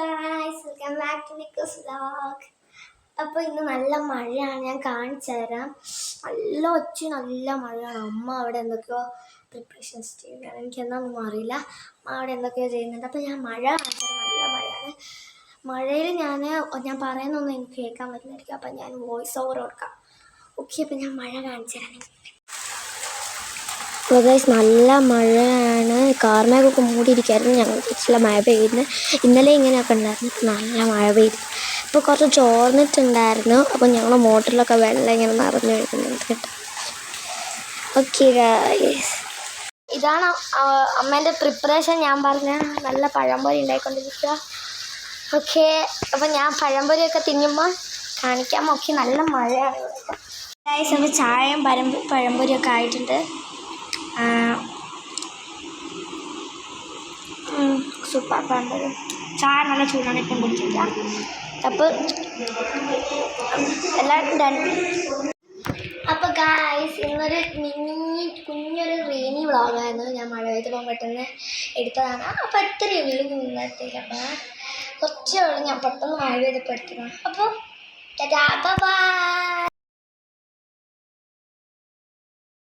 Guys, welcome back to Nico's vlog. അപ്പോൾ ഇന്ന് നല്ല മഴയാണ്, ഞാൻ കാണിച്ചു തരാം. നല്ല നല്ല മഴയാണ്. അമ്മ അവിടെ എന്തൊക്കെയോ പ്രിപ്പറേഷൻസ് ചെയ്യുകയാണ്, എനിക്കെന്താണെന്നൊന്നും അറിയില്ല. അമ്മ അവിടെ എന്തൊക്കെയോ ചെയ്യുന്നുണ്ട്. അപ്പോൾ ഞാൻ മഴ കാണിച്ചു തരാം. നല്ല മഴയാണ്. മഴയിൽ ഞാൻ പറയുന്നൊന്നും എനിക്ക് കേൾക്കാൻ പറ്റുന്നതായിരിക്കും. അപ്പം ഞാൻ വോയിസ് ഓവർ കൊടുക്കാം. ഓക്കെ, അപ്പം ഞാൻ മഴ കാണിച്ചു തരാം. അപ്പോൾ ഗൈസ്, നല്ല മഴയാണ്. കാർമേഘമൊക്കെ മൂടിയിരിക്കുകയായിരുന്നു. ഞങ്ങൾ ചില മഴ പെയ്യുന്നത് ഇന്നലെ ഇങ്ങനെയൊക്കെ ഉണ്ടായിരുന്നു. നല്ല മഴ പെയ്തു. ഇപ്പോൾ കുറച്ച് ചോർന്നിട്ടുണ്ടായിരുന്നു. അപ്പോൾ ഞങ്ങൾ മോട്ടറിലൊക്കെ വെള്ളം ഇങ്ങനെ നിറഞ്ഞു വരുന്നുണ്ട് കേട്ടോ. ഓക്കെ ഗൈസ്, ഇതാണ് അമ്മേൻ്റെ പ്രിപ്പറേഷൻ. ഞാൻ പറഞ്ഞ നല്ല പഴംപൊരി ഉണ്ടായിക്കൊണ്ടിരിക്കുക. ഓക്കെ, അപ്പം ഞാൻ പഴംപൊരിയൊക്കെ തിന്നുമ്പോൾ കാണിക്കാം. ഓക്കെ, നല്ല മഴയാണ് ഇവിടെ ഗൈസ്. അപ്പോൾ ചായയും പഴംപൊരിയൊക്കെ ആയിട്ടുണ്ട്. സൂപ്പർ പഴംപൊരി. ചായ നല്ല ചൂടാണ്, ഇപ്പം കുടിച്ചില്ല. അപ്പോൾ എല്ലാവർക്കും ഡൺ. അപ്പോൾ ഗായ്സ്, ഇന്നൊരു കുഞ്ഞൊരു റെയിനി വ്ളോഗായിരുന്നു. ഞാൻ മഴ പെയ്തപ്പോൾ പെട്ടെന്ന് എടുത്തതാണ്. അപ്പോൾ എത്രയും ഇന്നത്തേക്ക് അപ്പോൾ കുറച്ചേ ഉള്ളൂ. ഞാൻ പെട്ടെന്ന് മഴ പെയ്തപ്പോൾ എടുത്തതാണ്. അപ്പോൾ ബൈ.